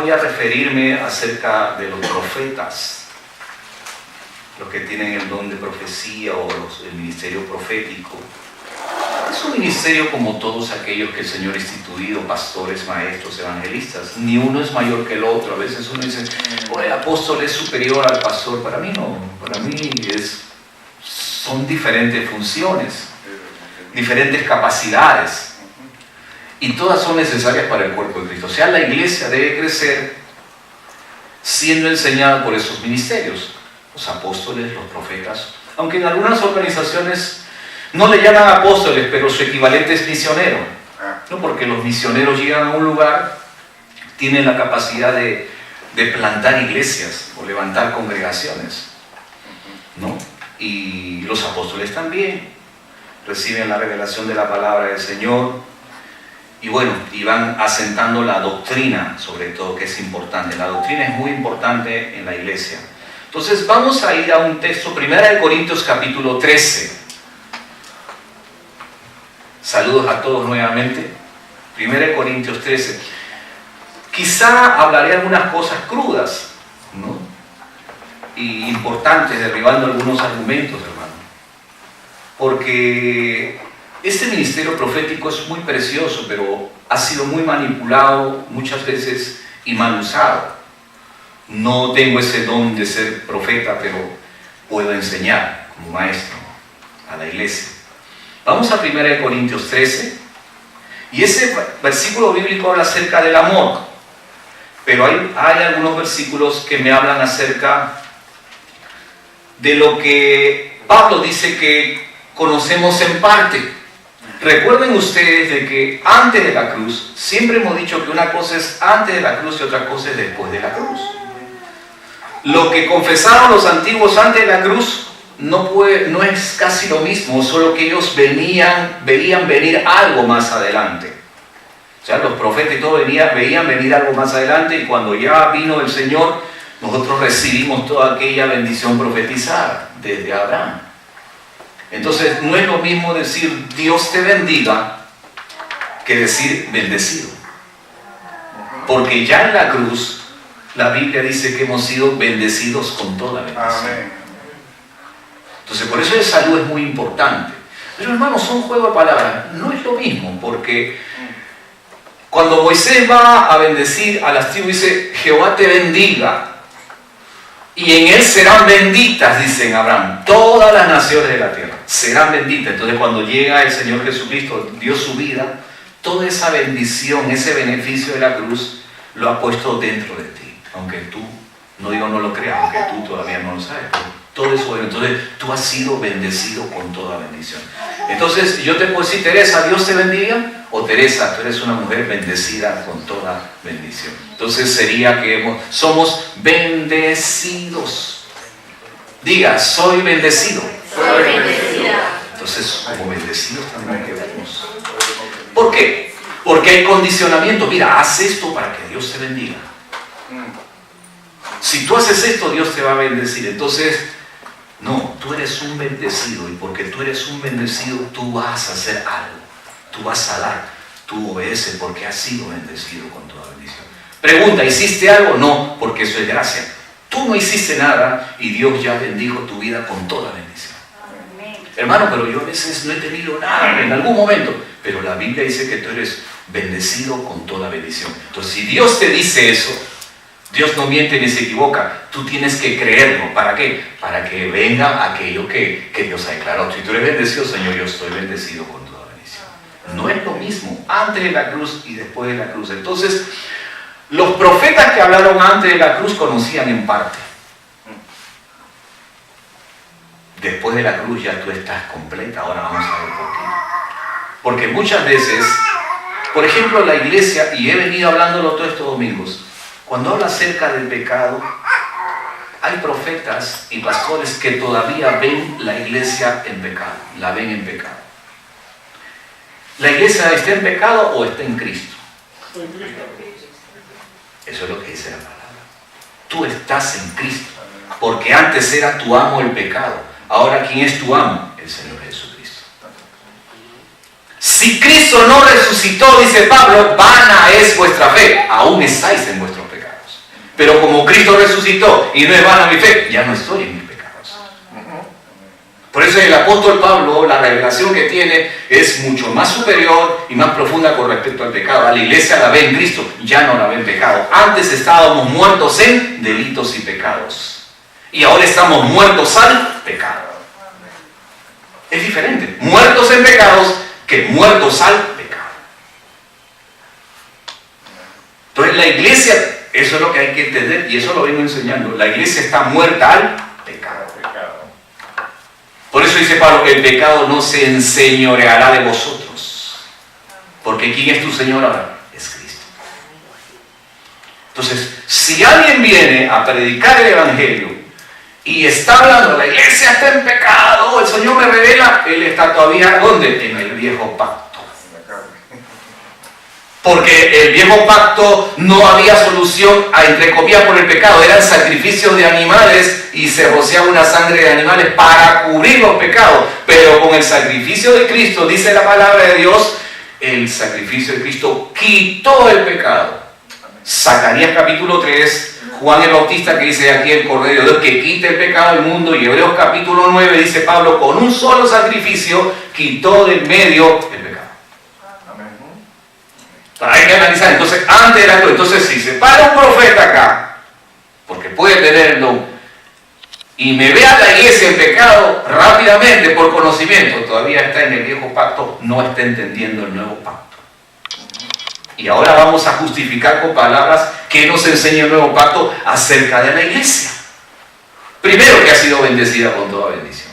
voy a referirme acerca de los profetas, los que tienen el don de profecía o el ministerio profético. Es un ministerio como todos aquellos que el Señor ha instituido, pastores, maestros, evangelistas. Ni uno es mayor que el otro. A veces uno dice, oh, el apóstol es superior al pastor. Para mí no, para mí son diferentes funciones, diferentes capacidades. Y todas son necesarias para el cuerpo de Cristo. O sea, la iglesia debe crecer siendo enseñada por esos ministerios. Los apóstoles, los profetas. Aunque en algunas organizaciones no le llaman apóstoles, pero su equivalente es misionero. ¿No? Porque los misioneros llegan a un lugar, tienen la capacidad de plantar iglesias o levantar congregaciones, ¿no? Y los apóstoles también reciben la revelación de la palabra del Señor. Y bueno, y van asentando la doctrina, sobre todo, que es importante. La doctrina es muy importante en la iglesia. Entonces vamos a ir a un texto, 1 Corintios capítulo 13. Saludos a todos nuevamente. 1 Corintios 13. Quizá hablaré algunas cosas crudas, ¿no? Y importantes, derribando algunos argumentos, hermano. Porque este ministerio profético es muy precioso, pero ha sido muy manipulado muchas veces y mal usado. No tengo ese don de ser profeta, pero puedo enseñar como maestro a la iglesia. Vamos a 1 Corintios 13, y ese versículo bíblico habla acerca del amor, pero hay algunos versículos que me hablan acerca de lo que Pablo dice que conocemos en parte. Recuerden ustedes de que antes de la cruz, siempre hemos dicho que una cosa es antes de la cruz y otra cosa es después de la cruz. Lo que confesaron los antiguos antes de la cruz no es casi lo mismo, solo que ellos veían venir algo más adelante. O sea, los profetas y todo veían venir algo más adelante, y cuando ya vino el Señor, nosotros recibimos toda aquella bendición profetizada desde Abraham. Entonces, no es lo mismo decir Dios te bendiga que decir bendecido. Porque ya en la cruz, la Biblia dice que hemos sido bendecidos con toda bendición. Amén. Entonces, por eso la salud es muy importante. Pero hermanos, son juego de palabras. No es lo mismo, porque cuando Moisés va a bendecir a las tribus, dice, Jehová te bendiga, y en él serán benditas, dice Abraham, todas las naciones de la tierra serán benditas. Entonces, cuando llega el Señor Jesucristo, dio su vida, toda esa bendición, ese beneficio de la cruz, lo ha puesto dentro de ti. Aunque tú, no digo no lo creas, aunque tú todavía no lo sabes, pero todo eso, entonces tú has sido bendecido con toda bendición. Entonces yo te puedo decir, Teresa, Dios te bendiga, o Teresa, tú eres una mujer bendecida con toda bendición. Entonces sería que somos bendecidos. Diga, soy bendecido. Soy bendecida. Entonces, como bendecidos también que vemos. ¿Por qué? Porque hay condicionamiento. Mira, haz esto para que Dios te bendiga. Si tú haces esto, Dios te va a bendecir. Entonces, no, tú eres un bendecido, y porque tú eres un bendecido, tú vas a hacer algo, tú vas a dar, tú obedeces porque has sido bendecido con toda bendición. Pregunta, ¿hiciste algo? No, porque eso es gracia. Tú no hiciste nada y Dios ya bendijo tu vida con toda bendición. Hermano, pero yo a veces no he tenido nada en algún momento, pero la Biblia dice que tú eres bendecido con toda bendición. Entonces, si Dios te dice eso, Dios no miente ni se equivoca. Tú tienes que creerlo. ¿Para qué? Para que venga aquello que Dios ha declarado. Si tú eres bendecido, Señor, yo estoy bendecido con toda bendición. No es lo mismo antes de la cruz y después de la cruz. Entonces, los profetas que hablaron antes de la cruz conocían en parte. Después de la cruz ya tú estás completa. Ahora vamos a ver por qué. Porque muchas veces, por ejemplo, la iglesia, y he venido hablándolo todos estos domingos, cuando habla acerca del pecado, hay profetas y pastores que todavía ven la iglesia en pecado, la ven en pecado. ¿La iglesia está en pecado o está en Cristo? Eso es lo que dice la palabra. Tú estás en Cristo, porque antes era tu amo el pecado. Ahora, ¿quién es tu amo? El Señor Jesucristo. Si Cristo no resucitó, dice Pablo, vana es vuestra fe, aún estáis en vuestros pecados. Pero como Cristo resucitó y no es vana mi fe, ya no estoy en mis pecados. Por eso el apóstol Pablo, la revelación que tiene es mucho más superior y más profunda con respecto al pecado. A la iglesia la ve en Cristo, ya no la ve en pecado. Antes estábamos muertos en delitos y pecados. Y ahora estamos muertos al pecado. Es diferente. Muertos en pecados que muertos al pecado. Entonces la iglesia, eso es lo que hay que entender y eso lo vengo enseñando. La iglesia está muerta al pecado. Por eso dice Pablo, el pecado no se enseñoreará de vosotros. Porque ¿quién es tu Señor ahora? Es Cristo. Entonces, si alguien viene a predicar el Evangelio y está hablando, la iglesia está en pecado, el Señor me revela, él está todavía, ¿dónde? En el viejo pacto. Porque el viejo pacto no había solución a entre comillas por el pecado, eran sacrificios de animales y se rociaba una sangre de animales para cubrir los pecados. Pero con el sacrificio de Cristo, dice la palabra de Dios, el sacrificio de Cristo quitó el pecado. Zacarías capítulo 3, Juan el Bautista que dice aquí el Cordero de Dios que quita el pecado del mundo, y Hebreos capítulo 9 dice Pablo, con un solo sacrificio quitó del medio el pecado. Hay que analizar, entonces, antes era todo. Entonces, si se para un profeta acá, porque puede tenerlo, y me ve a la iglesia en pecado rápidamente por conocimiento, todavía está en el viejo pacto, no está entendiendo el nuevo pacto. Y ahora vamos a justificar con palabras que nos enseña el nuevo pacto acerca de la iglesia. Primero, que ha sido bendecida con toda bendición.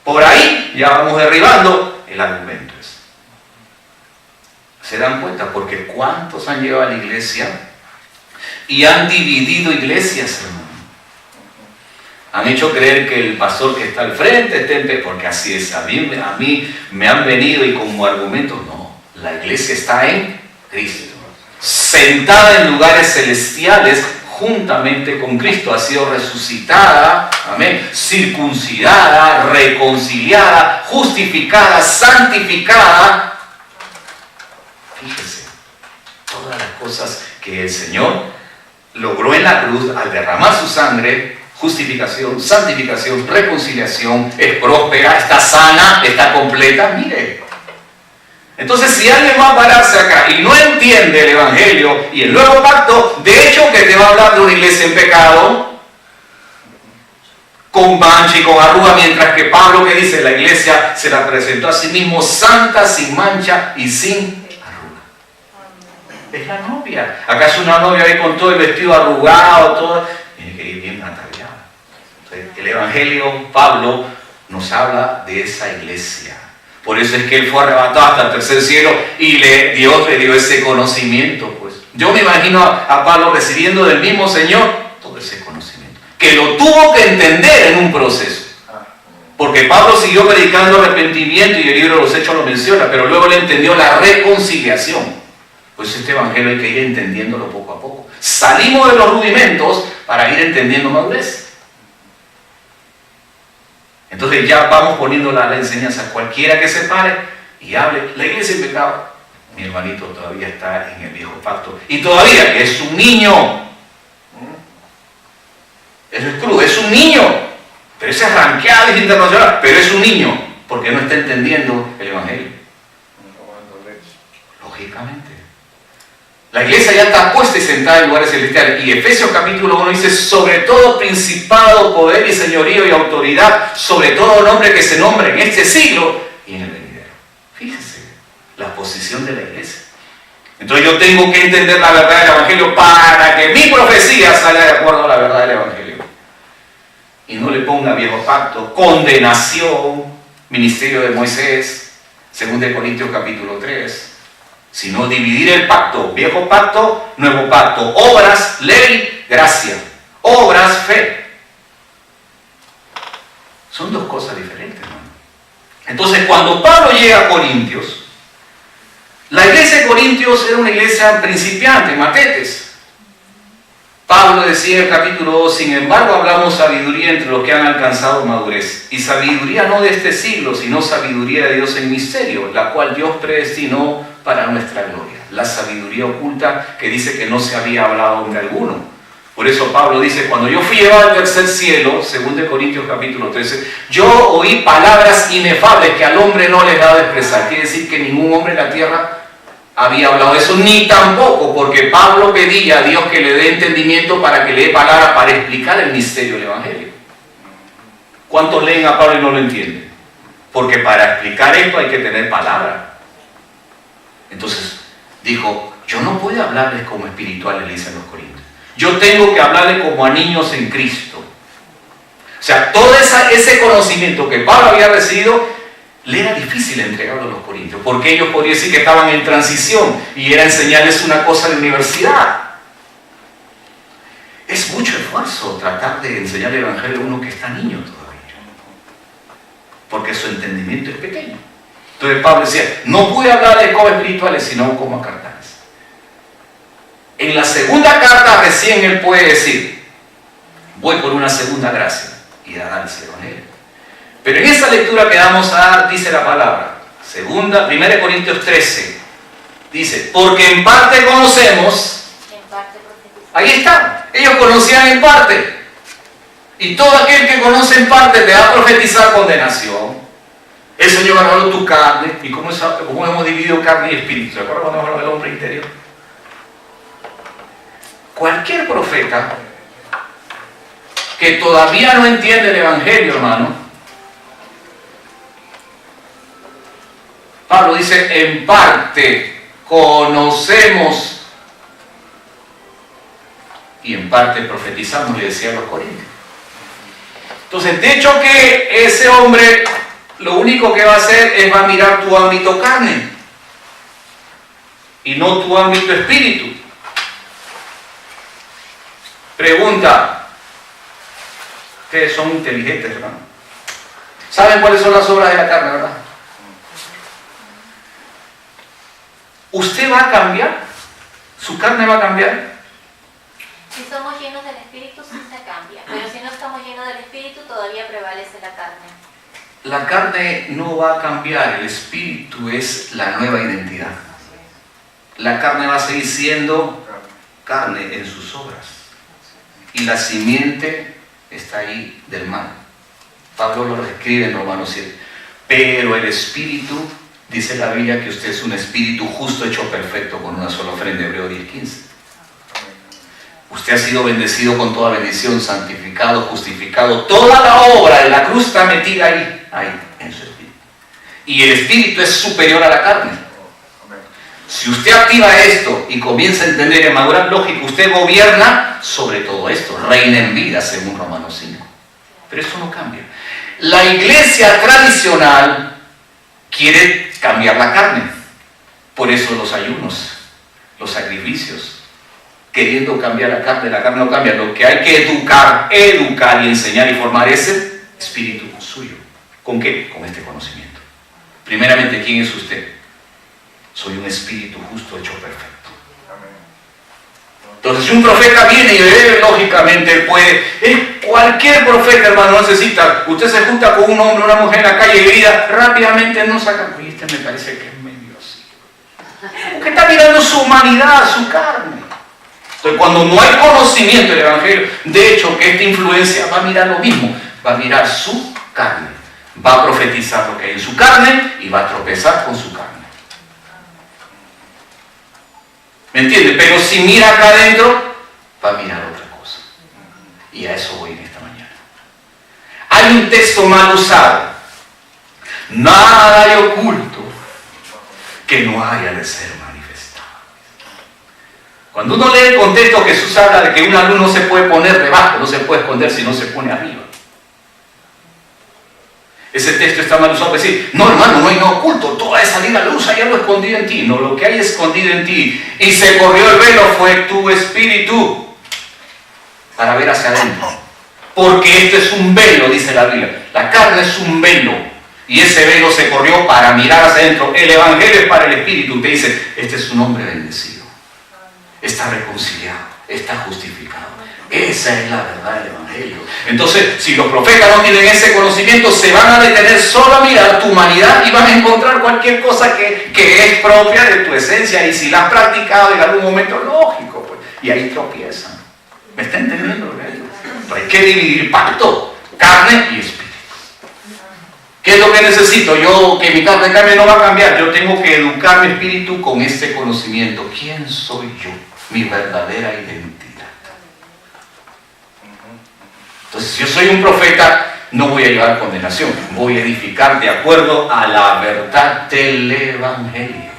Por ahí ya vamos derribando el argumento. ¿Se dan cuenta? Porque ¿cuántos han llegado a la iglesia y han dividido iglesias, hermano? Han hecho creer que el pastor que está al frente esté en pecado, porque así es. A mí me han venido y como argumento, no. La iglesia está en Cristo, sentada en lugares celestiales juntamente con Cristo. Ha sido resucitada, amén, circuncidada, reconciliada, justificada, santificada. Fíjese, todas las cosas que el Señor logró en la cruz al derramar su sangre, justificación, santificación, reconciliación, es próspera, está sana, está completa, mire. Entonces, si alguien va a pararse acá y no entiende el Evangelio y el nuevo pacto, de hecho que te va a hablar de una iglesia en pecado, con mancha y con arruga, mientras que Pablo, que dice, la iglesia se la presentó a sí mismo santa, sin mancha y sin es la novia. Acá es una novia ahí con todo el vestido arrugado, todo. Tiene que ir bien ataviada. El Evangelio, Pablo, nos habla de esa iglesia. Por eso es que él fue arrebatado hasta el tercer cielo y Dios le dio ese conocimiento. Pues yo me imagino a Pablo recibiendo del mismo Señor todo ese conocimiento, que lo tuvo que entender en un proceso. Porque Pablo siguió predicando arrepentimiento y el libro de los Hechos lo menciona, pero luego le entendió la reconciliación. Pues este evangelio hay que ir entendiéndolo poco a poco. Salimos de los rudimentos para ir entendiendo madurez. Entonces ya vamos poniendo la enseñanza. Cualquiera que se pare y hable, la iglesia en pecado, mi hermanito todavía está en el viejo pacto. Y todavía es un niño. Eso es crudo, es un niño. Pero ese arranqueado es internacional, pero es un niño, porque no está entendiendo el evangelio. Lógicamente. La iglesia ya está puesta y sentada en lugares celestiales. Y Efesios capítulo 1 dice, sobre todo principado, poder y señorío y autoridad, sobre todo nombre que se nombre en este siglo y en el venidero. Fíjense la posición de la iglesia. Entonces yo tengo que entender la verdad del evangelio para que mi profecía salga de acuerdo a la verdad del evangelio. Y no le ponga viejo pacto, condenación, ministerio de Moisés, 2 Corintios capítulo 3. Sino dividir el pacto, viejo pacto, nuevo pacto, obras, ley, gracia, obras, fe. Son dos cosas diferentes, ¿no? Entonces, cuando Pablo llega a Corintios, la iglesia de Corintios era una iglesia principiante, matetes. Pablo decía en el capítulo 2, sin embargo hablamos sabiduría entre los que han alcanzado madurez. Y sabiduría no de este siglo, sino sabiduría de Dios en misterio, la cual Dios predestinó para nuestra gloria. La sabiduría oculta que dice que no se había hablado hombre alguno. Por eso Pablo dice, cuando yo fui llevado al tercer cielo, 2 Corintios capítulo 13, yo oí palabras inefables que al hombre no le daba de expresar. Quiere decir que ningún hombre en la tierra había hablado de eso, ni tampoco, porque Pablo pedía a Dios que le dé entendimiento para que le dé palabra para explicar el misterio del Evangelio. ¿Cuántos leen a Pablo y no lo entienden? Porque para explicar esto hay que tener palabra. Entonces dijo, yo no puedo hablarles como espirituales, le dice a los corintios. Yo tengo que hablarles como a niños en Cristo. O sea, todo ese conocimiento que Pablo había recibido, le era difícil entregarlo a los corintios, porque ellos podrían decir que estaban en transición y era enseñarles una cosa en la universidad. Es mucho esfuerzo tratar de enseñar el Evangelio a uno que está niño todavía, porque su entendimiento es pequeño. Entonces Pablo decía, no pude hablarles como espirituales, sino como a carnales. En la segunda carta recién él puede decir, voy por una segunda gracia y darles el Evangelio. Pero en esa lectura que vamos a dar, dice la palabra, 1 Corintios 13, dice, porque en parte conocemos, ahí está, ellos conocían en parte, y todo aquel que conoce en parte te va a profetizar condenación. El Señor agarró tu carne, y cómo hemos dividido carne y espíritu. ¿Se acuerdan cuando hablamos del hombre interior? Cualquier profeta que todavía no entiende el Evangelio, hermano, Pablo dice, en parte conocemos y en parte profetizamos, le decía a los corintios. Entonces, de hecho que ese hombre lo único que va a hacer es va a mirar tu ámbito carne y no tu ámbito espíritu. Pregunta, ustedes son inteligentes, hermano. ¿Saben cuáles son las obras de la carne, verdad? ¿Usted va a cambiar? ¿Su carne va a cambiar? Si somos llenos del Espíritu, sí se cambia. Pero si no estamos llenos del Espíritu, todavía prevalece la carne. La carne no va a cambiar, el Espíritu es la nueva identidad. La carne va a seguir siendo carne en sus obras. Y la simiente está ahí del mal. Pablo lo describe en Romanos 7. Pero el Espíritu, dice la Biblia que usted es un espíritu justo hecho perfecto con una sola ofrenda, Hebreos 10:15. Usted ha sido bendecido con toda bendición, santificado, justificado. Toda la obra de la cruz está metida ahí, en su espíritu. Y el espíritu es superior a la carne. Si usted activa esto y comienza a entender y a madurar, lógico, usted gobierna sobre todo esto, reina en vida, según Romanos 5. Pero eso no cambia. La iglesia tradicional quiere cambiar la carne. Por eso los ayunos, los sacrificios, queriendo cambiar la carne no cambia. Lo que hay que educar y enseñar y formar es el espíritu suyo. ¿Con qué? Con este conocimiento. Primeramente, ¿quién es usted? Soy un espíritu justo hecho perfecto. Entonces, si un profeta viene y debe, lógicamente, él puede. Cualquier profeta, hermano, no necesita. Usted se junta con un hombre o una mujer en la calle y vida, rápidamente no saca. Oye, este me parece que es medio así. Porque está mirando su humanidad, su carne. Entonces, cuando no hay conocimiento del Evangelio, de hecho, que esta influencia va a mirar lo mismo. Va a mirar su carne. Va a profetizar lo que hay en su carne y va a tropezar con su carne. ¿Me entiende? Pero si mira acá adentro, va a mirar otra cosa. Y a eso voy en esta mañana. Hay un texto mal usado. Nada hay oculto que no haya de ser manifestado. Cuando uno lee el contexto, Jesús habla de que una luz no se puede poner debajo, no se puede esconder si no se pone arriba. Ese texto está mal usado para decir, no hermano, no hay nada oculto, todo va a salir a la luz, hay algo escondido en ti. No, lo que hay escondido en ti, y se corrió el velo, fue tu espíritu, para ver hacia adentro. Porque este es un velo, dice la Biblia. La carne es un velo, y ese velo se corrió para mirar hacia adentro. El Evangelio es para el espíritu. Te dice, este es un hombre bendecido, está reconciliado, está justificado. Esa es la verdad del Evangelio. Entonces, si los profetas no tienen ese conocimiento, se van a detener solo a mirar tu humanidad y van a encontrar cualquier cosa que es propia de tu esencia. Y si la has practicado en algún momento, lógico, pues, y ahí tropiezan. ¿Me está entendiendo lo que digo? Entonces hay que dividir pacto, carne y espíritu. ¿Qué es lo que necesito? Yo, que mi carne no va a cambiar. Yo tengo que educar mi espíritu con este conocimiento. ¿Quién soy yo? Mi verdadera identidad. Entonces, si yo soy un profeta, no voy a llevar condenación. Voy a edificar de acuerdo a la verdad del Evangelio.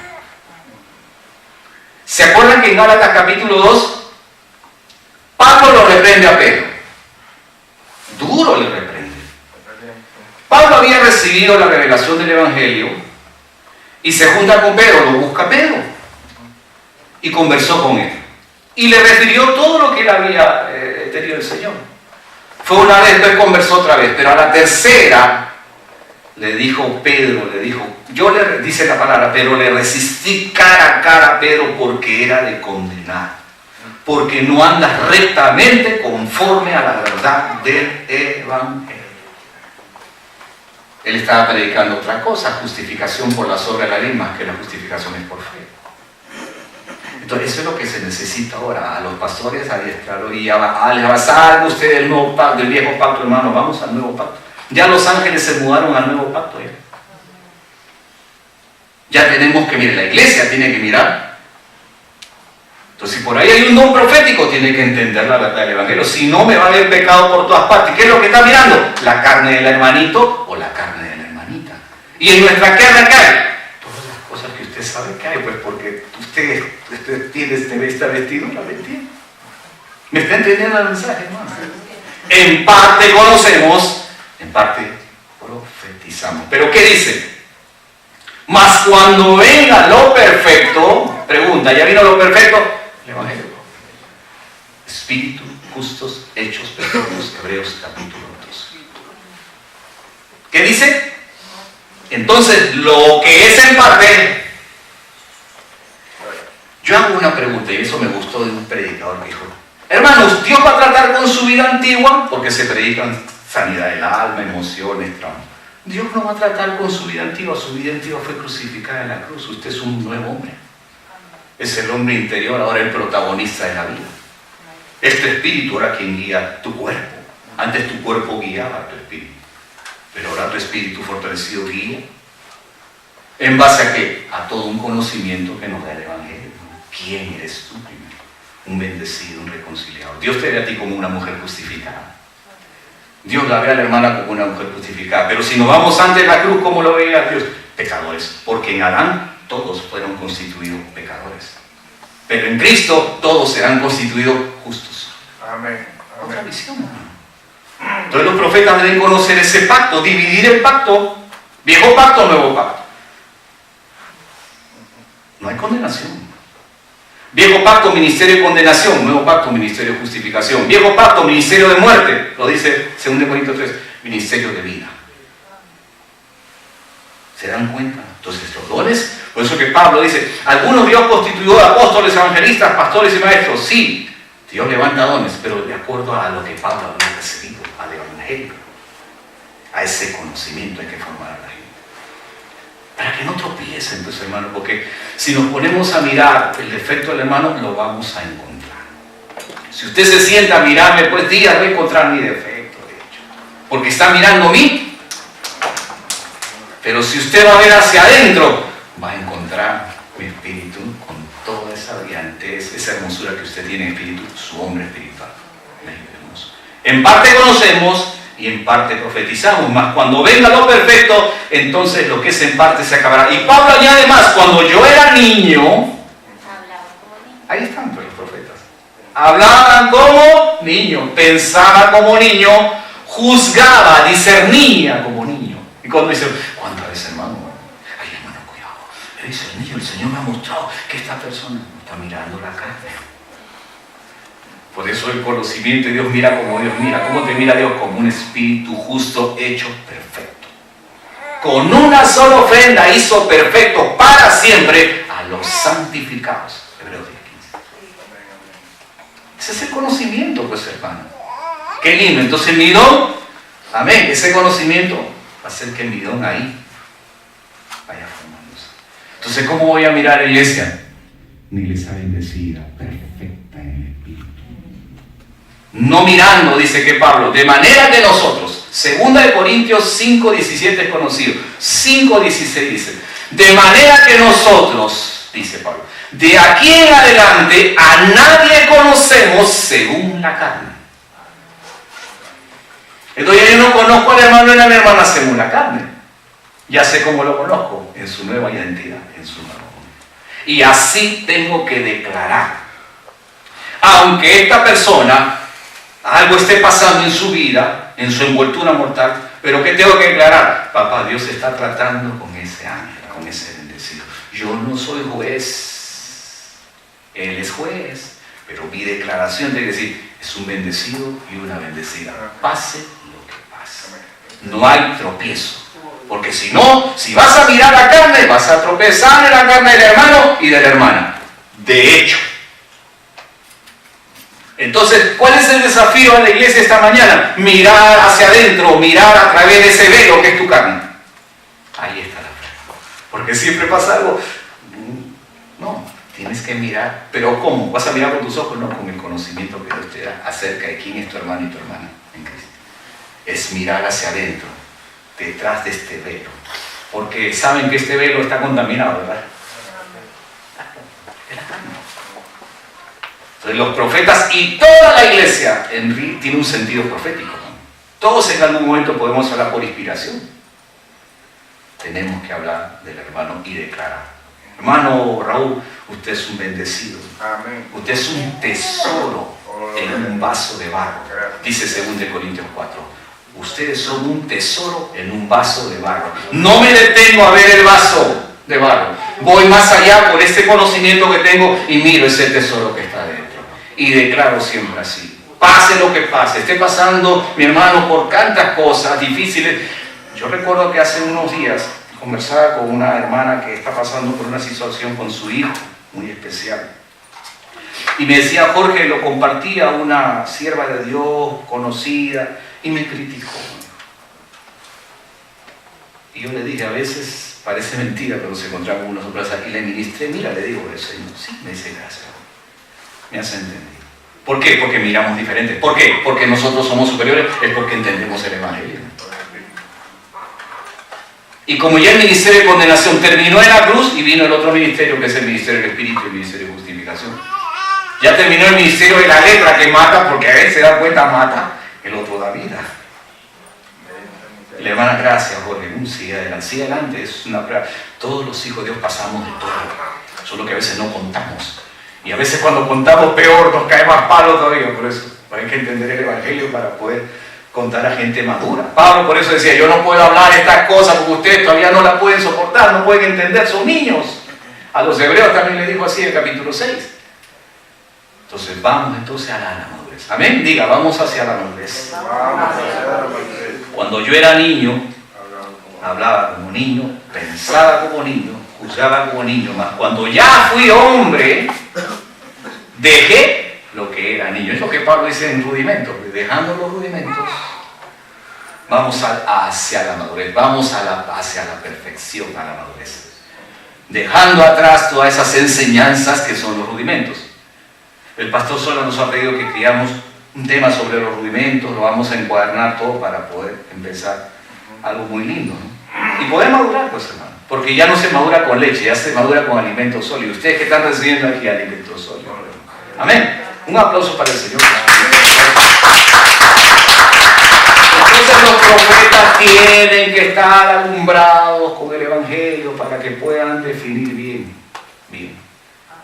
¿Se acuerdan que en Gálatas capítulo 2, Pablo lo reprende a Pedro? Duro le reprende. Pablo había recibido la revelación del Evangelio y se junta con Pedro, lo busca Pedro y conversó con él. Y le refirió todo lo que él había tenido del Señor. Fue una vez, después conversó otra vez, pero a la tercera le dijo Pedro, dice la palabra, pero le resistí cara a cara a Pedro porque era de condenar, porque no andas rectamente conforme a la verdad del Evangelio. Él estaba predicando otra cosa, justificación por las obras de la ley, más que la justificación es por fe. Entonces eso es lo que se necesita ahora, a los pastores adiestrarlos y salgan ustedes del nuevo pacto, del viejo pacto, hermano, vamos al nuevo pacto. Ya los ángeles se mudaron al nuevo pacto. Ya tenemos que mirar, la iglesia tiene que mirar. Entonces si por ahí hay un don profético, tiene que entender la verdad del Evangelio. Si no, me va a haber pecado por todas partes. ¿Qué es lo que está mirando? ¿La carne del hermanito o la carne de la hermanita? Y en nuestra carne cae todas las cosas que usted sabe que hay, pues porque usted tiene este vestido, la entiende. ¿Me está entendiendo el mensaje, hermano? En parte conocemos, en parte profetizamos. ¿Pero qué dice? Mas cuando venga lo perfecto, pregunta, ¿ya vino lo perfecto? El Evangelio. Espíritu, justos, hechos perfectos, Hebreos capítulo 2. ¿Qué dice? Entonces, lo que es en parte. Yo hago una pregunta, y eso me gustó de un predicador que dijo: hermanos, Dios va a tratar con su vida antigua, porque se predican sanidad del alma, emociones, trauma. Dios no va a tratar con su vida antigua fue crucificada en la cruz. Usted es un nuevo hombre. Es el hombre interior, ahora el protagonista de la vida. Es tu espíritu ahora quien guía tu cuerpo. Antes tu cuerpo guiaba a tu espíritu, pero ahora tu espíritu fortalecido guía. ¿En base a qué? A todo un conocimiento que nos da el Evangelio. ¿Quién eres tú primero? Un bendecido, un reconciliado. Dios te ve a ti como una mujer justificada. Dios la ve a la hermana como una mujer justificada. Pero si nos vamos antes de la cruz, ¿cómo lo veía Dios? Pecadores. Porque en Adán todos fueron constituidos pecadores. Pero en Cristo todos serán constituidos justos. Amén. Otra visión, hermano. Entonces los profetas deben conocer ese pacto, dividir el pacto, viejo pacto, nuevo pacto. No hay condenación. Viejo pacto, ministerio de condenación. Nuevo pacto, ministerio de justificación. Viejo pacto, ministerio de muerte. Lo dice 2 Corintios 3, ministerio de vida. ¿Se dan cuenta? Entonces los dones, por eso que Pablo dice, algunos Dios constituyó apóstoles, evangelistas, pastores y maestros. Sí, Dios levanta dones, pero de acuerdo a lo que Pablo había recibido, al Evangelio. A ese conocimiento hay que formar a la gente. Para que no tropiecen, pues, hermano, porque si nos ponemos a mirar el defecto del hermano, lo vamos a encontrar. Si usted se sienta a mirarme, pues días va a encontrar mi defecto, de hecho. Porque está mirando a mí. Pero si usted va a ver hacia adentro, va a encontrar mi espíritu con toda esa brillantez, esa hermosura que usted tiene en espíritu, su hombre espiritual. Hermoso. En parte conocemos y en parte profetizamos, mas cuando venga lo perfecto, entonces lo que es en parte se acabará. Y Pablo añade más, cuando yo era niño, ahí están pues, los profetas, hablaban como niño, pensaba como niño, juzgaba, discernía como niño. Y cuando dice, ¿cuántas veces, hermano? Ay, hermano, cuidado. Le dice el niño, el Señor me ha mostrado que esta persona está mirando la carne. Por eso el conocimiento de Dios mira como Dios mira. ¿Cómo te mira Dios? Como un espíritu justo hecho perfecto. Con una sola ofrenda hizo perfecto para siempre a los santificados. Hebreos 10:15. Ese es el conocimiento, pues, hermano. Qué lindo. Entonces mi don, amén, ese conocimiento va a hacer que mi don ahí vaya formándose. Entonces, ¿cómo voy a mirar a la iglesia? Una iglesia bendecida, perfecta en el espíritu. No mirando, dice que Pablo, de manera que nosotros, 2 Corintios 5:17 es conocido, 5:16 dice, de manera que nosotros, dice Pablo, de aquí en adelante a nadie conocemos según la carne. Entonces yo no conozco al hermano y a la hermana según la carne. Ya sé cómo lo conozco, en su nueva identidad, en su nuevo mundo. Y así tengo que declarar. Aunque esta persona, algo esté pasando en su vida, en su envoltura mortal, pero ¿qué tengo que declarar? Papá, Dios está tratando con ese ángel, con ese bendecido. Yo no soy juez, Él es juez, pero mi declaración tiene que decir, es un bendecido y una bendecida. Pase lo que pase. No hay tropiezo. Porque si no, si vas a mirar la carne, vas a tropezar en la carne del hermano y de la hermana. De hecho. Entonces, ¿cuál es el desafío a la iglesia esta mañana? Mirar hacia adentro, mirar a través de ese velo que es tu carne. Ahí está la prueba. Porque siempre pasa algo. No, tienes que mirar. ¿Pero cómo? ¿Vas a mirar con tus ojos? No, con el conocimiento que Dios te da acerca de quién es tu hermano y tu hermana en Cristo. Es mirar hacia adentro, detrás de este velo. Porque saben que este velo está contaminado, ¿verdad? Es la carne. Entonces los profetas y toda la iglesia tiene un sentido profético, ¿no? Todos en algún momento podemos hablar por inspiración. Tenemos que hablar del hermano y declarar. Hermano Raúl, usted es un bendecido. Amén. Usted es un tesoro en un vaso de barro. Dice 2 Corintios 4. Ustedes son un tesoro en un vaso de barro. No me detengo a ver el vaso de barro. Voy más allá por este conocimiento que tengo y miro ese tesoro que está dentro. Y declaro siempre así. Pase lo que pase. Esté pasando, mi hermano, por tantas cosas difíciles. Yo recuerdo que hace unos días conversaba con una hermana que está pasando por una situación con su hijo muy especial. Y me decía, Jorge, lo compartía una sierva de Dios conocida y me criticó. Y yo le dije, a veces parece mentira, pero se encontraba con unos otros aquí, le ministré, mira, le digo eso. Sí, me dice, gracias. Me has entendido. ¿Por qué? Porque miramos diferente. ¿Por qué? Porque nosotros somos superiores, es porque entendemos el Evangelio. Y como ya el ministerio de condenación terminó en la cruz y vino el otro ministerio que es el ministerio del Espíritu y el ministerio de justificación. Ya terminó el ministerio de la letra que mata, porque a veces se da cuenta, mata, el otro da vida. Le van a gracias, Jorge. Sigue adelante, es una prueba. Todos los hijos de Dios pasamos de todo, solo que a veces no contamos. Y a veces cuando contamos peor, nos cae más palo todavía. Por eso hay que entender el Evangelio para poder contar a gente madura. Pablo por eso decía, yo no puedo hablar estas cosas porque ustedes todavía no las pueden soportar, no pueden entender, son niños. A los hebreos también le dijo así en el capítulo 6. Entonces vamos entonces a la madurez. Amén, diga, vamos hacia la madurez. Cuando yo era niño, hablaba como niño, pensaba como niño, juzgaba como niño, más cuando ya fui hombre, dejé lo que era niño. Es lo que Pablo dice en rudimentos, dejando los rudimentos, vamos hacia la madurez, vamos hacia la perfección, a la madurez. Dejando atrás todas esas enseñanzas que son los rudimentos. El pastor Sola nos ha pedido que creamos un tema sobre los rudimentos, lo vamos a encuadernar todo para poder empezar algo muy lindo, ¿no? Y poder madurar, pues hermano, porque ya no se madura con leche, ya se madura con alimento sólido. Ustedes que están recibiendo aquí alimento sólido. Amén. Un aplauso para el Señor. Entonces los profetas tienen que estar alumbrados con el Evangelio para que puedan definir bien.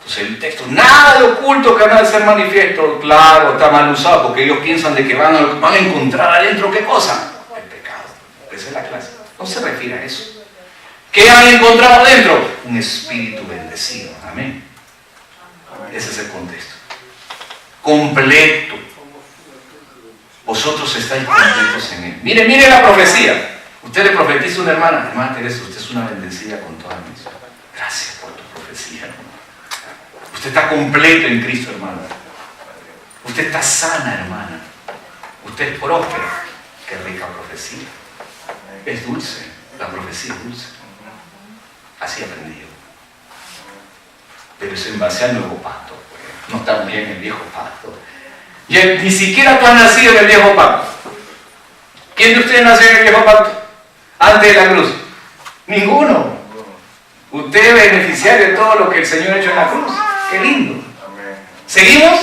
Entonces el texto, nada de oculto que habrá de ser manifiesto, claro, está mal usado porque ellos piensan de que van a encontrar adentro, ¿qué cosa? El pecado. Esa es la clase. No se refiere a eso. ¿Qué han encontrado adentro? Un espíritu bendecido. Amén. Ese es el contexto. Completo. Vosotros estáis completos en Él. Mire la profecía. Usted le profetiza a una hermana Teresa, usted es una bendecida con toda mi vida. Gracias por tu profecía, hermano. Usted está completo en Cristo, hermano. Usted está sana, hermana. Usted es próspera. Qué rica profecía. Es dulce. La profecía es dulce. Así aprendí yo. Pero es en base al nuevo pacto. No está bien el viejo pacto. Ni siquiera tú has nacido en el viejo pacto. ¿Quién de ustedes nació en el viejo pacto? Antes de la cruz. Ninguno. Usted es beneficiario de todo lo que el Señor ha hecho en la cruz. Qué lindo. ¿Seguimos?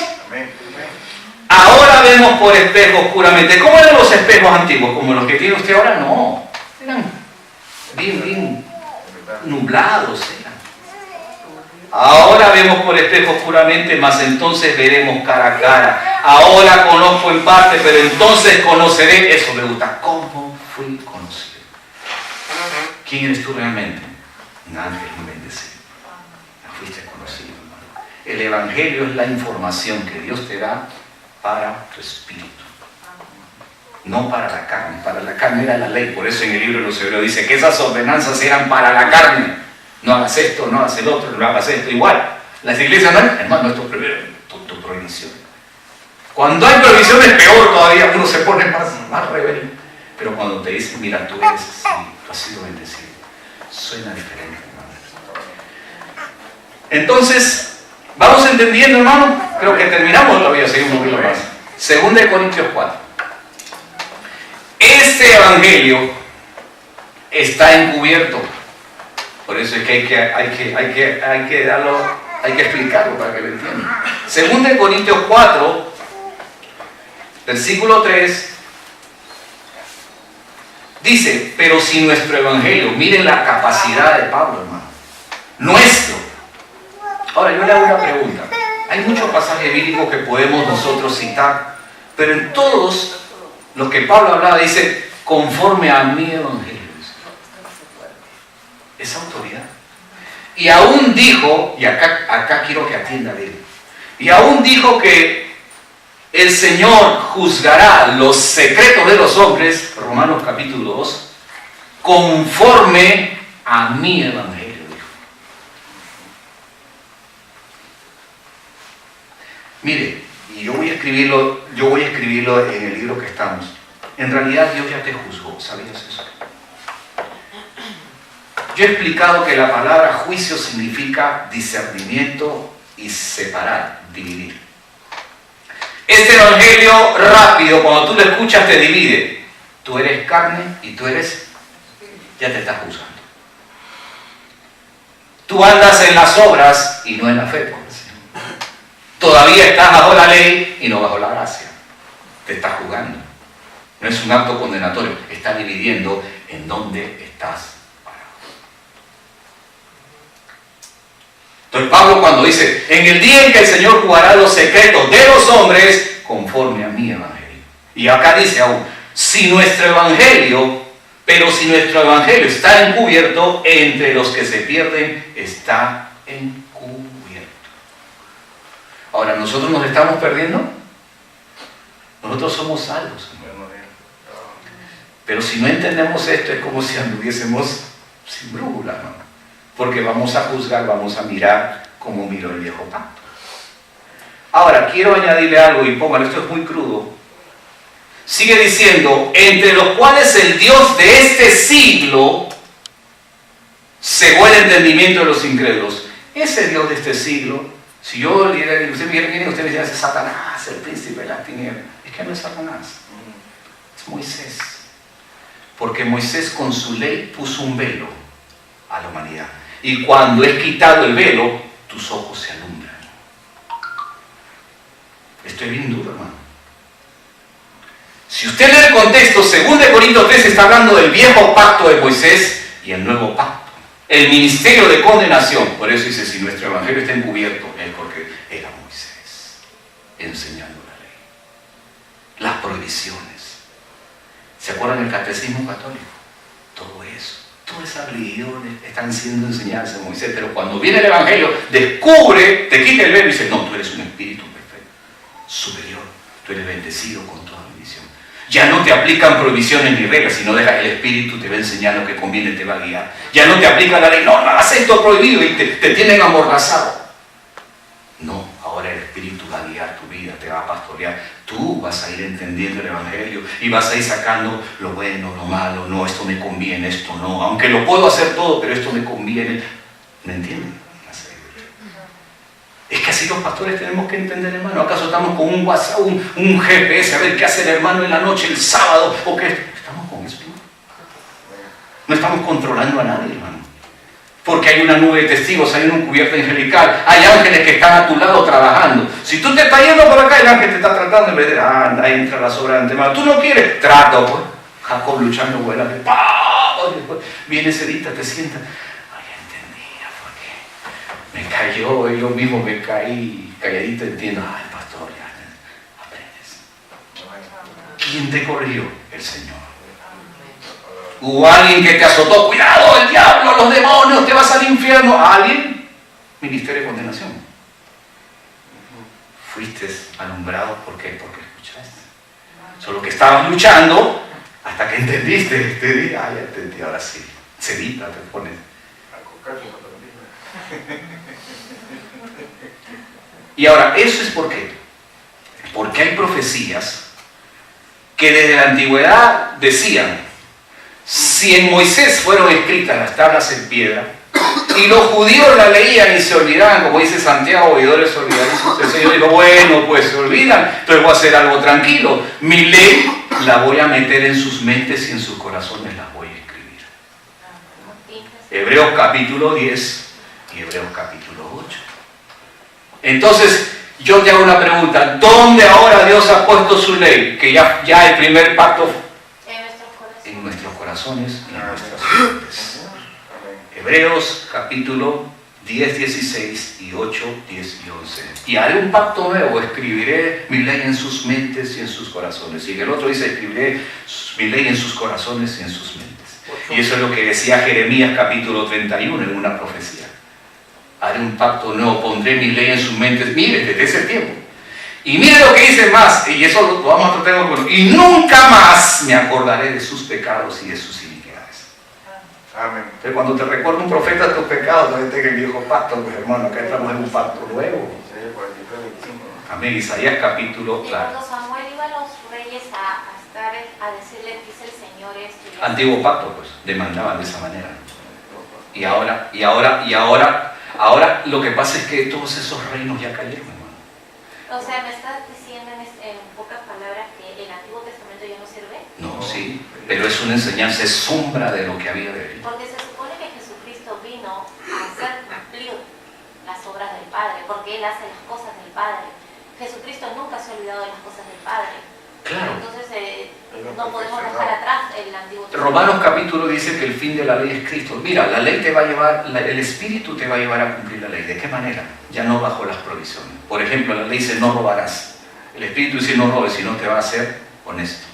Ahora vemos por espejos oscuramente. ¿Cómo eran los espejos antiguos? ¿Como los que tiene usted ahora? No. Eran bien nublados. Ahora vemos por espejo oscuramente, mas entonces veremos cara a cara. Ahora conozco en parte, pero entonces conoceré. Eso me gusta. ¿Cómo fui conocido? ¿Quién eres tú realmente? Un ángel muy bendecido. No fuiste conocido, hermano. El Evangelio es la información que Dios te da para tu espíritu. No para la carne. Para la carne era la ley. Por eso en el libro de los Hebreos dice que esas ordenanzas eran para la carne. No hagas esto, no hagas el otro, no hagas esto. Igual. Las iglesias no, hermano, esto es tu prohibición. Cuando hay prohibición es peor todavía. Uno se pone más rebelde. Pero cuando te dicen, mira, tú eres así, tú has sido bendecido, suena diferente, hermano. Entonces, ¿vamos entendiendo, hermano? Creo que terminamos todavía, seguimos un poquito más. 2 Corintios 4. Este evangelio está encubierto. Por eso es que hay que explicarlo para que lo entiendan. 2 Corintios 4, versículo 3. Dice, pero si nuestro evangelio, miren la capacidad de Pablo, hermano, nuestro. Ahora yo le hago una pregunta. Hay muchos pasajes bíblicos que podemos nosotros citar, pero en todos los que Pablo hablaba dice, conforme a mi evangelio. Es autoridad. Y aún dijo, y acá quiero que atienda bien, y aún dijo que el Señor juzgará los secretos de los hombres, Romanos capítulo 2, conforme a mi evangelio, dijo. Mire, y yo voy a escribirlo en el libro que estamos. En realidad Dios ya te juzgó, ¿sabías eso? Yo he explicado que la palabra juicio significa discernimiento y separar, dividir. Este evangelio rápido, cuando tú lo escuchas, te divide. Tú eres carne y tú eres, ya te estás juzgando. Tú andas en las obras y no en la fe, por decirlo. Todavía estás bajo la ley y no bajo la gracia. Te estás juzgando. No es un acto condenatorio, está dividiendo en dónde estás. Entonces Pablo cuando dice, en el día en que el Señor jugará los secretos de los hombres, conforme a mi evangelio. Y acá dice aún, si nuestro evangelio está encubierto, entre los que se pierden está encubierto. Ahora, ¿nosotros nos estamos perdiendo? Nosotros somos salvos. Pero si no entendemos esto, es como si anduviésemos sin brújula, ¿no? Porque vamos a juzgar, vamos a mirar como miró el viejo pacto. Ahora, quiero añadirle algo y póngalo, esto es muy crudo. Sigue diciendo, entre los cuales el Dios de este siglo cegó el entendimiento de los incrédulos. Ese Dios de este siglo, si yo le diera, usted me dice, es Satanás, el príncipe de las tinieblas. Es que no es Satanás, es Moisés. Porque Moisés con su ley puso un velo a la humanidad. Y cuando es quitado el velo, tus ojos se alumbran. Esto es bien duro, hermano. Si usted lee el contexto, 2 Corintios 3 está hablando del viejo pacto de Moisés y el nuevo pacto. El ministerio de condenación. Por eso dice, si nuestro evangelio está encubierto, es porque era Moisés enseñando la ley. Las prohibiciones. ¿Se acuerdan del catecismo católico? Todo eso. Todas esas religiones están siendo enseñadas a Moisés, pero cuando viene el evangelio, descubre, te quita el velo y dice, no, tú eres un espíritu perfecto, superior, tú eres bendecido con toda bendición. Ya no te aplican prohibiciones ni reglas, sino deja el espíritu, te va a enseñar lo que conviene, te va a guiar. Ya no te aplica la ley, no hagas esto prohibido y te tienen amordazado. No, ahora el espíritu va a guiar tu vida, te va a pastorear. Tú vas a ir entendiendo el evangelio y vas a ir sacando lo bueno, lo malo, no, esto me conviene, esto no, aunque lo puedo hacer todo, pero esto me conviene. ¿Me entienden? Es que así así los pastores tenemos que entender, hermano. ¿Acaso estamos con un WhatsApp, un GPS, a ver qué hace el hermano en la noche, el sábado? ¿O qué? Estamos con eso. No estamos controlando a nadie, hermano. Porque hay una nube de testigos, hay un cubierto angelical, hay ángeles que están a tu lado trabajando. Si tú te estás yendo por acá, el ángel te está tratando en vez de, anda, entra la sobra de antemano. Tú no quieres, trato, pues. Jacob luchando, vuela, viene Cerita, te sienta. Ay, entendía, porque me cayó, yo mismo me caí, calladito entiendo. Ay, pastor, ya aprendes. ¿Quién te corrigió? El Señor. Hubo alguien que te azotó, cuidado, el diablo, los demonios, te vas al infierno. ¿Alguien? Ministerio de condenación. Fuiste alumbrado, ¿por qué? Porque escuchaste. Solo que estabas luchando hasta que entendiste este día. Ah, ya entendí, ahora sí. Cerita te pones. Y ahora, ¿eso es por qué? Porque hay profecías que desde la antigüedad decían: si en Moisés fueron escritas las tablas en piedra y los judíos la leían y se olvidaban, como dice Santiago, oidores olvidadizos, el Señor dijo, bueno, pues se olvidan, entonces voy a hacer algo tranquilo. Mi ley la voy a meter en sus mentes y en sus corazones las voy a escribir. Hebreos capítulo 10 y Hebreos capítulo 8. Entonces, yo te hago una pregunta: ¿dónde ahora Dios ha puesto su ley? Que ya el primer pacto en nuestros corazones y en nuestras mentes. Hebreos capítulo 10, 16 y 8, 10 y 11. Y haré un pacto nuevo, escribiré mi ley en sus mentes y en sus corazones. Y en el otro dice, escribiré mi ley en sus corazones y en sus mentes. Y eso es lo que decía Jeremías capítulo 31 en una profecía. Haré un pacto nuevo, pondré mi ley en sus mentes. Mire, desde ese tiempo. Y mire lo que dice más, y eso lo vamos a tratar con. Y nunca más me acordaré de sus pecados y de sus iniquidades. Amén. Entonces, cuando te recuerda un profeta tus pecados, no estés en el viejo pacto, pues hermano, acá estamos en un pacto nuevo. Amén. Isaías capítulo. Y cuando Samuel iba a los reyes a decirle, dice el Señor esto. Antiguo pacto, pues, demandaban de esa manera. Y ahora lo que pasa es que todos esos reinos ya cayeron. O sea, ¿me estás diciendo en pocas palabras que el Antiguo Testamento ya no sirve? No, sí, pero es una enseñanza, es sombra de lo que había de venir. Porque se supone que Jesucristo vino a hacer cumplir las obras del Padre, porque Él hace las cosas del Padre. Jesucristo nunca se ha olvidado de las cosas del Padre. Claro. Entonces no podemos dejar atrás el Antiguo Testamento. Romanos capítulo dice que el fin de la ley es Cristo. Mira, la ley te va a llevar, el Espíritu te va a llevar a cumplir la ley. ¿De qué manera? Ya no bajo las provisiones. Por ejemplo, la ley dice no robarás. El Espíritu dice no robes, sino te va a hacer honesto.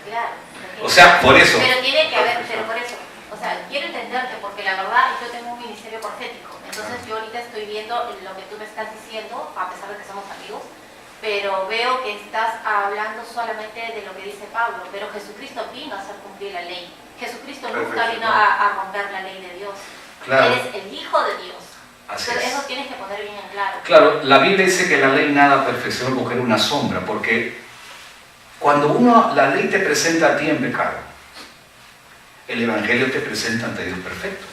Claro. O sea, por eso. Pero tiene que haber, pero por eso. O sea, quiero entenderte porque la verdad yo tengo un ministerio profético. Entonces yo ahorita estoy viendo lo que tú me estás diciendo, a pesar de que somos amigos. Pero veo que estás hablando solamente de lo que dice Pablo, pero Jesucristo vino a hacer cumplir la ley. Jesucristo nunca vino a romper la ley de Dios. Claro. Él es el Hijo de Dios. Así Entonces, es. eso tienes que poner bien en claro. Claro, la Biblia dice que la ley nada perfecciona porque era una sombra, porque cuando la ley te presenta a ti en pecado, el Evangelio te presenta ante Dios perfecto.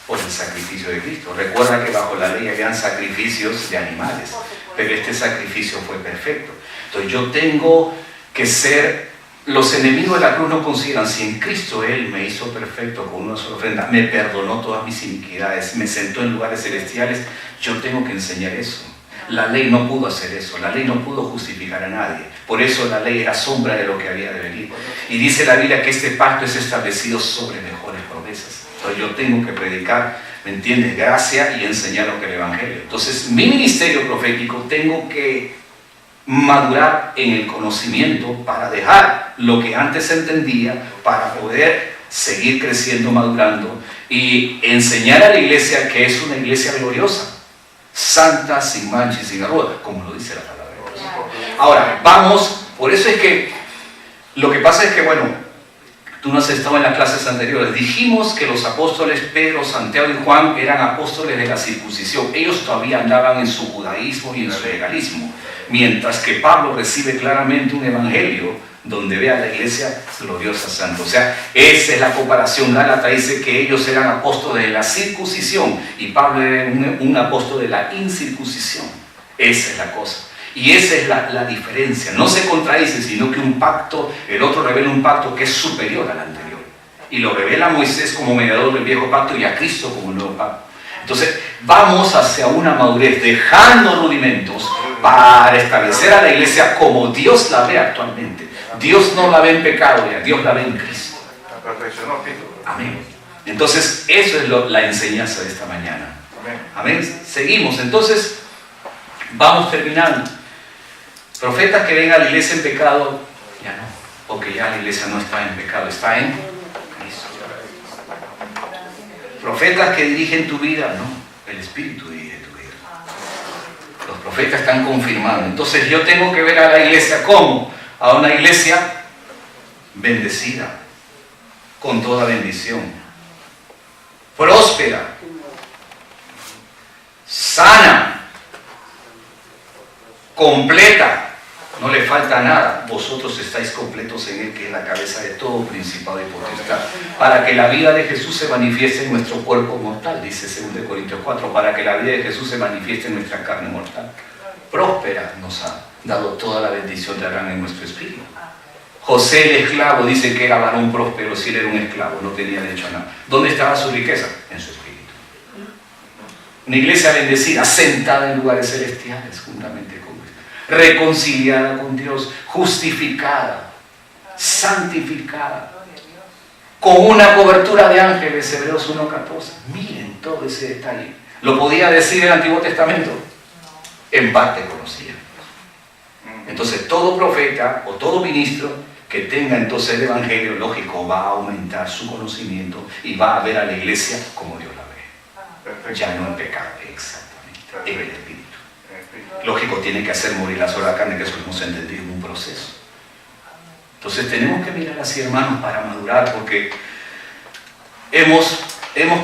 Por el sacrificio de Cristo. Recuerda que bajo la ley habían sacrificios de animales, pero este sacrificio fue perfecto. Entonces yo tengo que ser, los enemigos de la cruz no consideran, si en Cristo Él me hizo perfecto con una sola ofrenda, me perdonó todas mis iniquidades, me sentó en lugares celestiales, yo tengo que enseñar eso. La ley no pudo hacer eso, la ley no pudo justificar a nadie, por eso la ley era sombra de lo que había de venir. Y dice la Biblia que este pacto es establecido sobre mejores promesas. Entonces yo tengo que predicar, ¿me entiendes? Gracia y enseñar lo que es el Evangelio. Entonces mi ministerio profético tengo que madurar en el conocimiento para dejar lo que antes entendía, para poder seguir creciendo, madurando y enseñar a la iglesia que es una iglesia gloriosa, santa, sin mancha y sin arruga, como lo dice la palabra de Dios. Ahora, vamos, por eso es que lo que pasa es que, bueno, tú no has estado en las clases anteriores. Dijimos que los apóstoles Pedro, Santiago y Juan eran apóstoles de la circuncisión. Ellos todavía andaban en su judaísmo y en su legalismo. Mientras que Pablo recibe claramente un evangelio donde ve a la iglesia gloriosa santa. O sea, esa es la comparación. Gálatas dice que ellos eran apóstoles de la circuncisión y Pablo era un apóstol de la incircuncisión. Esa es la cosa. Y esa es la diferencia. No se contradice, sino que un pacto, el otro revela un pacto que es superior al anterior. Y lo revela a Moisés como mediador del viejo pacto y a Cristo como nuevo pacto. Entonces, vamos hacia una madurez, dejando rudimentos para establecer a la iglesia como Dios la ve actualmente. Dios no la ve en pecado, ya Dios la ve en Cristo. Amén. Entonces, eso es la enseñanza de esta mañana. Amén. Seguimos. Entonces, vamos terminando. Profetas que ven a la iglesia en pecado, ya no, porque ya la iglesia no está en pecado, está en Cristo. Profetas que dirigen tu vida, no, el Espíritu dirige tu vida. Los profetas están confirmando. Entonces yo tengo que ver a la iglesia como a una iglesia bendecida, con toda bendición, próspera, sana, completa. No le falta nada. Vosotros estáis completos en Él, que es la cabeza de todo principado y potestad. Para que la vida de Jesús se manifieste en nuestro cuerpo mortal, dice 2 Corintios 4. Para que la vida de Jesús se manifieste en nuestra carne mortal. Próspera nos ha dado toda la bendición de Abraham en nuestro espíritu. José el esclavo dice que era varón próspero, si él era un esclavo, no tenía derecho a nada. ¿Dónde estaba su riqueza? En su espíritu. Una iglesia bendecida, sentada en lugares celestiales, juntamente con Cristo, reconciliada con Dios, justificada, santificada, con una cobertura de ángeles, Hebreos 1:14. Miren todo ese detalle. ¿Lo podía decir el Antiguo Testamento? En parte conocía. Entonces todo profeta o todo ministro que tenga entonces el evangelio, lógico, va a aumentar su conocimiento y va a ver a la iglesia como Dios la ve. Ya no en pecado, exactamente, en el espíritu. Lógico, tiene que hacer morir las obras de la carne, que eso lo hemos entendido en un proceso. Entonces tenemos que mirar así, hermanos, para madurar, porque hemos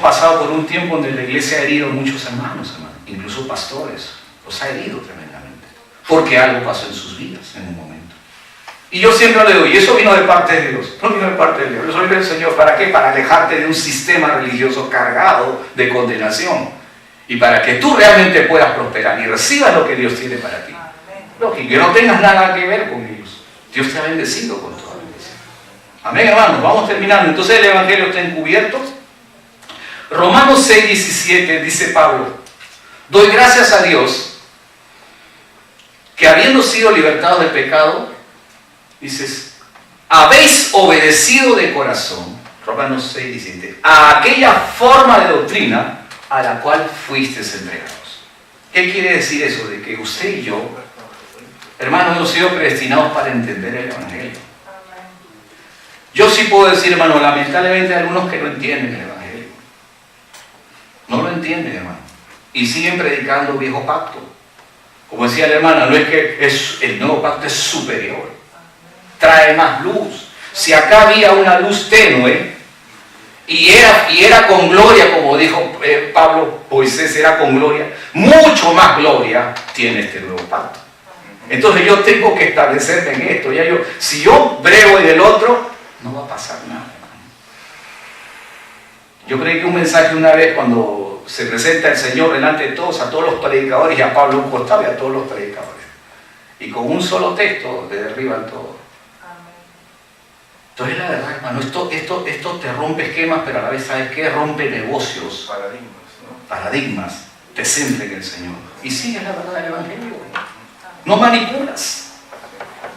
pasado por un tiempo donde la iglesia ha herido a muchos hermanos, incluso pastores, los ha herido tremendamente, porque algo pasó en sus vidas en un momento. Y yo siempre le digo, y eso vino de parte de Dios, no vino de parte de Dios, eso vino del Señor. ¿Para qué? Para alejarte de un sistema religioso cargado de condenación, y para que tú realmente puedas prosperar y recibas lo que Dios tiene para ti. Lógico, que no tengas nada que ver con ellos. Dios te ha bendecido con toda bendición. Amén, hermanos. Vamos terminando. Entonces el evangelio está encubierto. Romanos 6:17 dice Pablo: doy gracias a Dios que, habiendo sido libertados del pecado, dices, habéis obedecido de corazón, Romanos 6:17, a aquella forma de doctrina a la cual fuisteis entregados. ¿Qué quiere decir eso? De que usted y yo, hermanos, hemos sido predestinados para entender el evangelio. Yo sí puedo decir, hermano, lamentablemente hay algunos que no entienden el evangelio. No lo entienden, hermano. Y siguen predicando viejo pacto. Como decía la hermana, no es que el nuevo pacto es superior. Trae más luz. Si acá había una luz tenue y era con gloria, como dijo Pablo, Moisés era con gloria, mucho más gloria tiene este nuevo pacto. Entonces yo tengo que establecerme en esto. Si yo brego en el otro, no va a pasar nada. Yo prediqué un mensaje una vez cuando se presenta el Señor delante de todos, a todos los predicadores, y a Pablo un costado y a todos los predicadores. Y con un solo texto le derriban todo. Entonces la verdad, hermano, esto te rompe esquemas, pero a la vez, ¿sabes qué? Rompe negocios, paradigmas, te centra en el Señor. Y sigues la verdad del evangelio. No manipulas.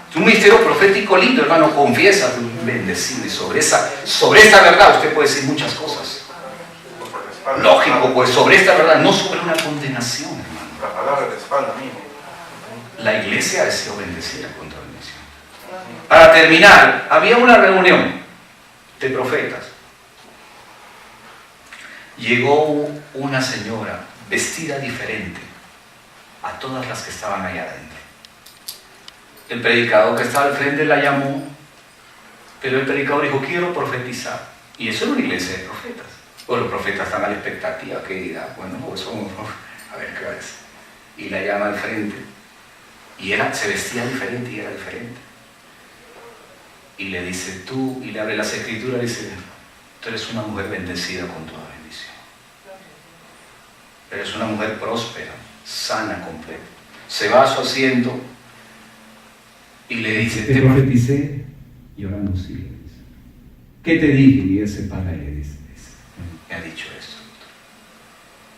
Es un ministerio profético lindo, hermano, confiesa, bendecido. Y sobre esta verdad usted puede decir muchas cosas. Lógico, pues sobre esta verdad, no sobre una condenación, hermano. La palabra de espalda mismo. La iglesia ha sido bendecida con toda bendición. Para terminar, había una reunión de profetas. Llegó una señora vestida diferente a todas las que estaban allá adentro. El predicador que estaba al frente la llamó, pero el predicador dijo, quiero profetizar. Y eso era una iglesia de profetas. Bueno, los profetas están a la expectativa, que dirá, bueno, pues somos, a ver qué va a decir. Y la llama al frente. Y se vestía diferente y era diferente. Y le dice, tú, y le abre las escrituras, dice, tú eres una mujer bendecida con toda bendición. Eres una mujer próspera, sana, completa. se va a su asiento y le dice, te profeticé y ahora no sigues. ¿Qué te dije? Y él se para y le dice, me ha dicho eso.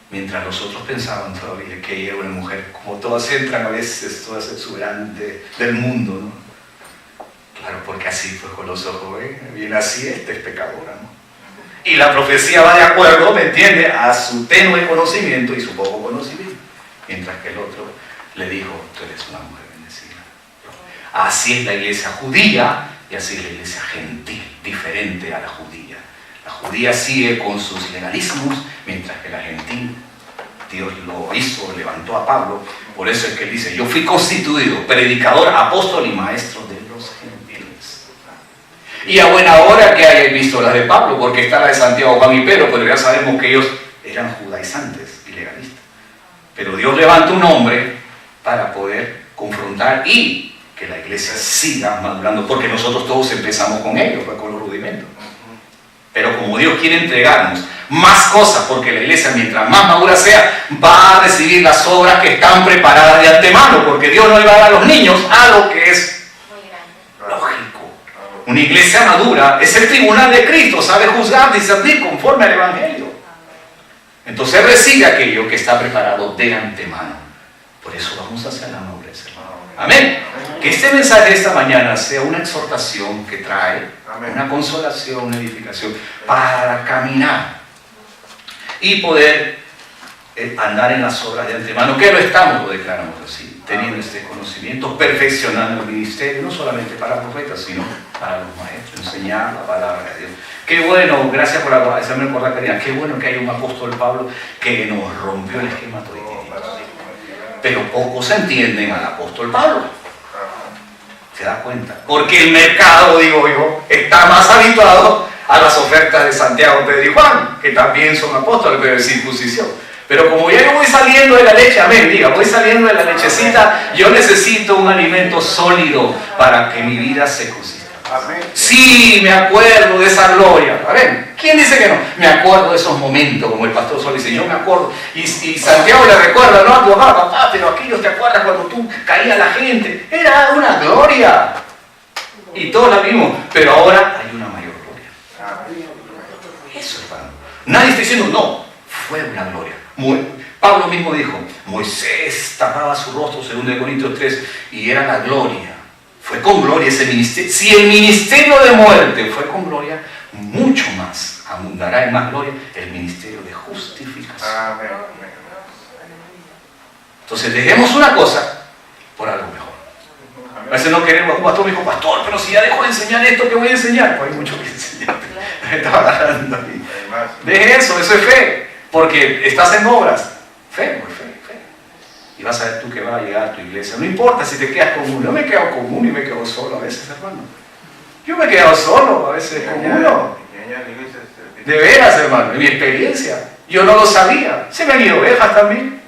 Mientras los otros pensaban todavía que ella era una mujer, como todas entran a veces, todas exuberantes del mundo, ¿no? Claro, porque así fue con los ojos, bien así, esta es pecadora, ¿no? Y la profecía va de acuerdo, ¿me entiende?, a su tenue conocimiento y su poco conocimiento. Mientras que el otro le dijo, tú eres una mujer bendecida. Así es la iglesia judía y así es la iglesia gentil, diferente a la judía. La judía sigue con sus legalismos, mientras que la gentil, Dios lo hizo, levantó a Pablo. Por eso es que él dice, yo fui constituido predicador, apóstol y maestro de los gentiles. Y a buena hora que hayáis visto las de Pablo, porque está la de Santiago, Juan y Pedro, pero ya sabemos que ellos eran judaizantes y legalistas. Pero Dios levanta un hombre para poder confrontar y que la iglesia siga madurando, porque nosotros todos empezamos con ellos, fue con los rudimentos. Pero como Dios quiere entregarnos más cosas, porque la iglesia mientras más madura sea, va a recibir las obras que están preparadas de antemano, porque Dios no le va a dar a los niños algo que es lógico. Una iglesia madura es el tribunal de Cristo, sabe juzgar, discernir conforme al Evangelio. Entonces recibe aquello que está preparado de antemano. Por eso vamos hacia la madurez, hermano. Amén. Que este mensaje de esta mañana sea una exhortación que trae una consolación, una edificación para caminar y poder andar en las obras de antemano, que lo estamos, lo declaramos así, teniendo este conocimiento, perfeccionando el ministerio, no solamente para profetas, sino para los maestros, enseñar la palabra de Dios. Qué bueno, gracias por hacerme recordar, Karina, qué bueno que hay un apóstol Pablo que nos rompió el esquema toditito. Pero pocos entienden al apóstol Pablo. ¿Se da cuenta? Porque el mercado, digo yo, está más habituado a las ofertas de Santiago, Pedro y Juan, que también son apóstoles, pero de circuncisión. Pero como ya yo voy saliendo de la leche, amén, diga, voy saliendo de la lechecita, yo necesito un alimento sólido para que mi vida se consista. Amén. Sí, me acuerdo de esa gloria. A ver, ¿quién dice que no? Me acuerdo de esos momentos, como el pastor Sol dice, yo me acuerdo. Y Santiago le recuerda, no a tu papá, pero aquellos te acuerdas cuando tú caía la gente. Era una gloria. Y todos la vimos, pero ahora hay una mayor gloria. Eso, hermano. Nadie está diciendo, no, fue una gloria. Pablo mismo dijo, Moisés tapaba su rostro, 2 Corintios 3, y era la gloria. Fue con gloria ese ministerio. Si el ministerio de muerte fue con gloria, mucho más abundará en más gloria el ministerio de justificación. Amén. Entonces dejemos una cosa por algo mejor. A veces no queremos, un pastor me dijo, pastor, pero si ya dejo de enseñar esto, ¿qué voy a enseñar? Pues hay mucho que enseñar. Me estaba agarrando ahí. Deje eso es fe, porque estás en obras. Fe, muy fe. Y vas a ver tú que va a llegar a tu iglesia. No importa si te quedas con uno. Yo me quedo con uno y me quedo solo a veces, hermano. Yo me he quedado solo a veces con uno. De veras, hermano, en mi experiencia. Yo no lo sabía. Se me han ido ovejas también.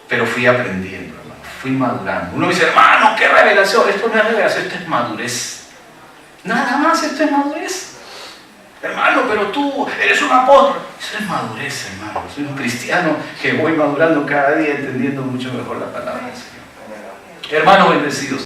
Pero fui aprendiendo, hermano. Fui madurando. Uno dice, hermano, qué revelación. Esto no es revelación, esto es madurez. Nada más, esto es madurez. Hermano, pero tú eres un apóstol. Eso es madurez, hermano. Soy un cristiano que voy madurando cada día, entendiendo mucho mejor la palabra del Señor. Hermanos bendecidos.